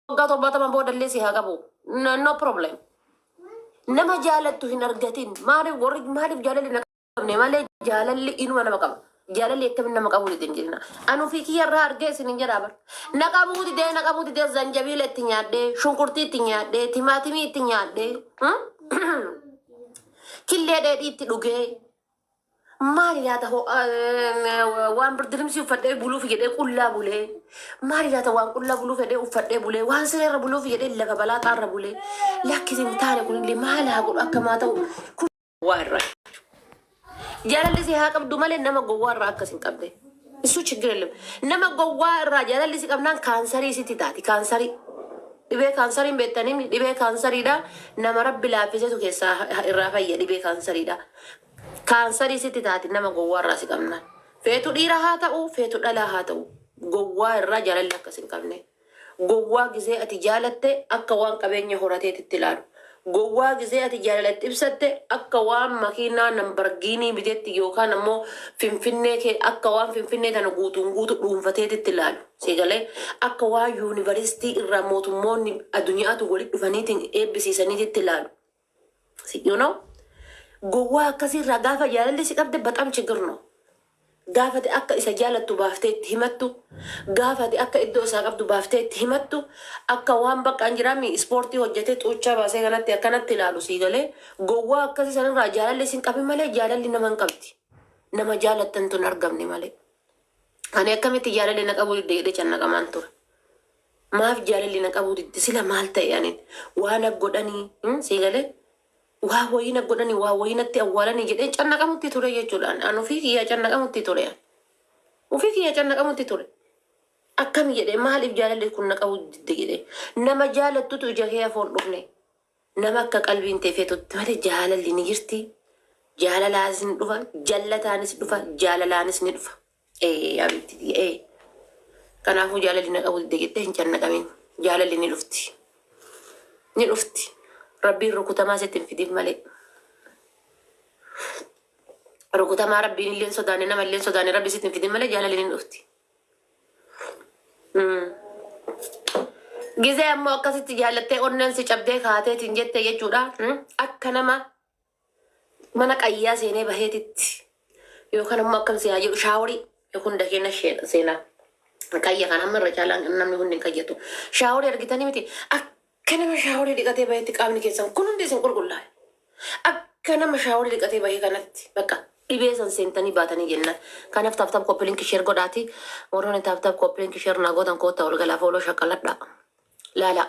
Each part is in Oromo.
waggaa torbaatama boodallee si haa qabu. No problem. Nama jaalattu hin argatin. Maaliif jaalalli na qabne malee jaalalli inuma nama qaba. Jaalalli akkamiin nama qabuu dideen jenna. Anuu fi kiyyarraa argee isin hin jedhaa bara. Na qabuu didee zanjabiila itti nyaadhee, shunkurtii itti nyaadhee, timaatimii itti nyaadhee, killee dheedhii itti dhugee. Maali laata waan birdilimsi uffadhee buluuf jedhee qullaa bulee. Maali laata waan qullaa buluuf jedhee uffadhee bulee. Waan sireerra buluuf jedhee lafa balaa xaarra bulee. Lakkisin taane kunillee maal haa godhu akkamaa ta'u. Kun waa irraa. Jaalalli si haa qabdu malee nama gowwaa irraa akkas hin qabde. Isu ችግር የለም. Nama gowwaa irraa jaalalli si qabnaan kaansarii sitti taati. Kaansarii. Dhibee kaansariin beektanii dhibee kaansariidha. Nama rabbi laaffisetu keessaa irraa fayya dhibee kaansariidha. Kaansarii sitti taati nama gowwaa irraa si qabnaan. Feetu dhiira haa ta'u, feetu dhalaa haa ta'u. Gowwaa irraa jaalalli akkas hin qabne. Gowwaa gisee ati jaalatte akka waan qabeenya horateetitti ilaalu. Gowwaa gisee ati jaalalatte ibsatte akka waan makiinaa nambargiinii biteetti yookaan ammoo finfinnee akka waan finfinnee tana guutuun guutu dhuunfateetitti ilaalu. Seegalee akka waan yuunivarsiitii irraa mootummoonni addunyaatu walitti dhufaniitiin eebbisiisaniititti ilaalu. You know? Gowwaa akkasirraa gaafa jaalalli si qabde baxam chigirno. Gaafate akka isa jaalattu baaftee itti himattu. Gaafate akka iddoo isaa qabdu baaftee itti himattu. Akka waan bakka jiraami ispoortii hojjetee xuuchaa baasee kanatti akkanatti ilaalu sii galee. Gowwaa akkasii sanirraa jaalalli sin qabin malee jaalalli nama hin qabdi. Nama jaalattan tun argamne malee. Ani akkamitti jaalalli na qabuu didde jedhee cannaqamaan ture. Maaf jaalalli na qabuu didde sila maal ta'e aniin waan godhanii sii galee. Waa wayina godhani waa wayinatti awwaalanii jedhee cannaqamutti ture jechuudhaan. An ofii kiyyaa cannaqamutti ture. Ofii kiyyaa cannaqamutti ture. Akkami jedhee maaliif jaalalli kun na qabuu didde jedhee. Nama jaalattutu ija kee afoon dhufne. Nama akka qalbiin teefeetutti malee jaalalli ni jirti. Jaalalaanis ni dhufa. Jaallataanis dhufa. Jaalalaanis ni dhufa. Abitti. Kanaafuu jaalalli na qabuu didde jedhee hin cannaqamin. Jaalalli ni dhufti. Ni dhufti. Rabbiin rukutamaa sitti hin fidiif malee. Rukutamaa rabbiin illee sodaane nama illee sodaane rabbi sitti hin fidiif malee jaalalli ni dhufti. Gizee ammoo akkasitti jaalattee onneen si cabdee kaateetiin jette jechuudha. Akka nama mana qayyaa seenee baheetitti. Yookaan ammoo akkam seenaa jedhu shaaworii yookaan dakeena seenaa. Qayya kan amma irra caalaan namni hundi hin qayyatu. Shaaworii argitanii miti. Akka nama shaaworii dhiqatee baheetti qaamni keessan kun hundi isin qulqullaa'e. Akka nama shaaworii dhiqatee bahee kanatti bakka dhibee san seentanii baatanii jennaan. Kanaaf taaptaap koppiliin kisheer godhaati. Warroonni taaptaap koppiliin kisheer naa gootan koottaa ol galaaf ooloo shaqqaladha. Laala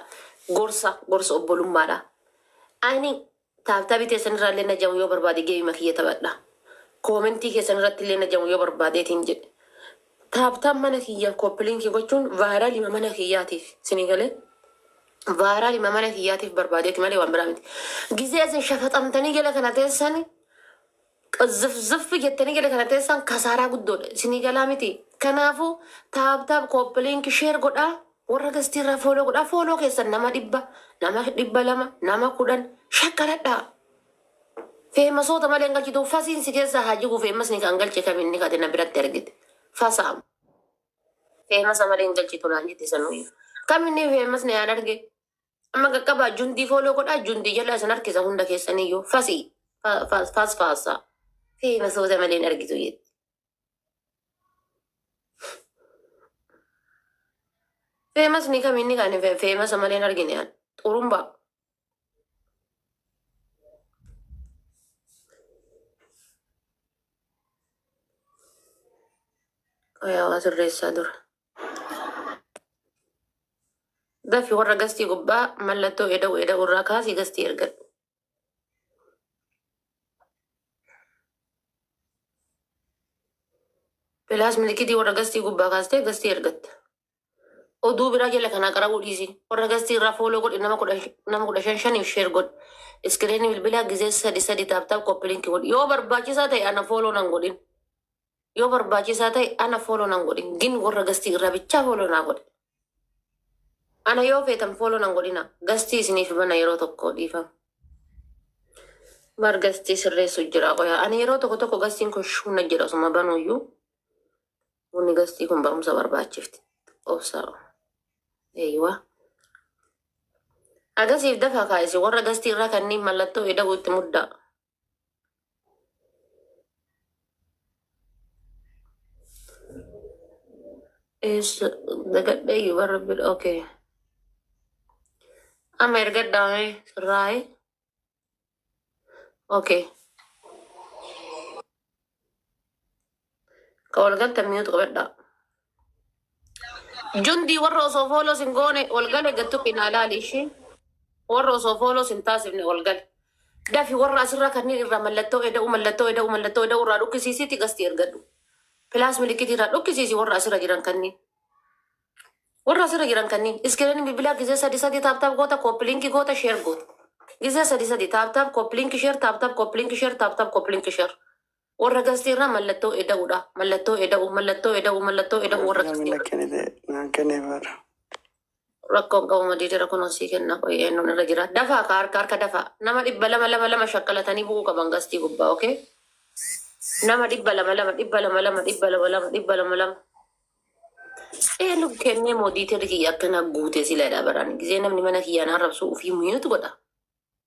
gorsa obbolummaadha. Ani taaptaabii teessan irraa illee na jamu yoo barbaade geemima kiyya taphadha. Koomentii keessan irratti illee na jamu yoo barbaadeetiin jedhe. Taaptaap mana kiyya koppiliin kii gochuun vaayiraalii mana kiyyaatiif sinii galee. Vaayiraalii mana kiyyaatiif barbaadeeti malee waan biraa miti. Gizee isin shafaxamtanii jala kana teessani ziffi jettanii jala kana teessan kasaaraa guddoodha. Isinii galaa miti. Kanaafuu taaptaap koppiliin kisheer godhaa. Warra gastiirraa fooloo godhaa. Fooloo keessan nama 100, nama 200, nama 10 shakkaladhaa. Feemasoota malee hin galchitu. Fasiin si keessaa haa jigu feemasni kan galche kaminni kate na biratti argite. Fasaamu. Feemasa malee hin galchitu naan jetti sanuuyyu. Kaminni feemasni aan arge. Amma qaqqabaa jundii fooloo godhaa. Jundii jala isin harkisa hunda keessaniyyuu. Fasii. Faasaa. Feemasoota malee hin argitu jetti. Feemasni kaminni kan feemasa malee hin argine aan. Xurumbaa. Qoyaa sirreessaa dura. Dafi warra gastii gubbaa mallattoo eda'u irraa kaasii gastii ergadhu. Bilaas milikitii warra gastii gubbaa kaastee gastii ergatta. Oduu biraa jala kanaa qarabuu dhiisi. Warra gastii irraa fooloo godhi nama 15 sheer godhi. Iskiriinii bilbilaa gizee 3 taaptaap koppiliinki godhi. Yoo barbaachisaa ta'e ana fooloo nan godhin. Yoo barbaachisaa ta'e ana fooloo nan godhin. Gin warra gastii irraa bichaa fooloo naa godhi. Ana yoo feetan fooloo nan godhina. Gastii isiniif mana yeroo tokko dhiifama. Bar gastii sirreessu jira qoyaa. Ani yeroo tokko gastiin kun shuna jedha osuma banuuyyuu. Bunni gastii kun barumsa barbaachifti. Obsaa. Eeyyuwaa. Agasiif dafa kaayise warra gastii irraa kanneen mallattoo eda'uu itti muddaa. Dagadhee warra bira okay. Amma ergadhaame sirraayi. Okay. Ka walgalta miyuutu qabadhaa. Jundii warra osoo fooloo sin goone walgale gattu qinaalaa ishee. Warra osoo fooloo sin taasifne walgale. Dafi warra asirraa kanneen irraa mallattoo eda'uu irraa dhukkisiisitti gastii ergadhu. Pilaas milikitii irraa dhukkisiisi warra asirra jiran kanneen. Warra asirra jiran kanneen. Iskiriin bilbilaa gisee sadi taaptaap goota koppilinkii goota sheer goota. Gisee sadi taaptaap koppilinkii sheer taaptaap koppilinkii sheer taaptaap koppilinkii sheer. Warra gastii irraa mallattoo eda'uudha. Mallattoo eda'uu warra gastii. Rakkoon qabu madiitira kun osii kenna qoyyee nun irra jira. Dafaa ka harka dafaa. Nama 200 shakkalatanii bu'uu qaban gastii gubbaa, okay? Nama 200. Eenyu kennee modiitirri kiyya akkana guute silaadha baraan. Gisee namni mana kiyyaan arrabsuu ofii miyuutu godha.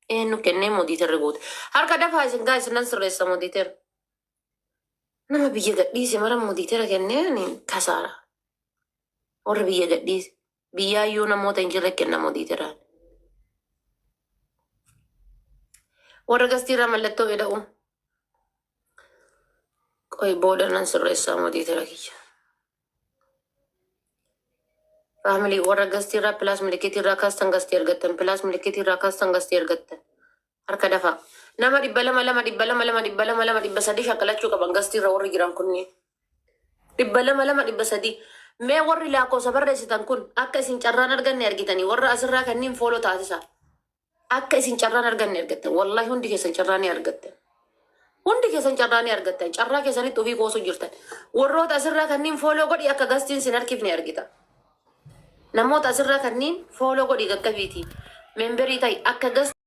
Eenyu kennee modiitirri guute. Harka dafaa isin gaa isinan sirreessa modiitira. Nama biyya gadhiise mara modiitira kennee kasaara. Warra biyya gadhiise. Biyyaayyuu namoota hin jirre kenna modiitiraan. Warra gastiirraa mallattoo eda'u. Qoy booda nan sirreessaa modiitira kiyya. Faamilii warra gastiirraa pilaas milikiitiirraa kaastan gastii ergattan. Pilaas milikiitiirraa kaastan gastii ergattan. Harka dafaa. Nama 200 shakkalachuu qaban gastiirra warri jiran kunniin. 200 mee warri lakkoofsa barreessitan kun akka isin carraan arganne argitanii warra asirraa kanneen fooloo taasisa. Akka isin carraan arganne argattan. Wallahi hundi keessan carraa ni argattan. Hundi keessan carraa ni argattan. Carraa keessanitti ofii qoosuu jirtan. Warroota asirraa kanneen fooloo godhi akka gastiin sin harkifne argita. Namoota asirraa kanneen fooloo godhi gaggabiiti. Memberii ta'i akka gastiin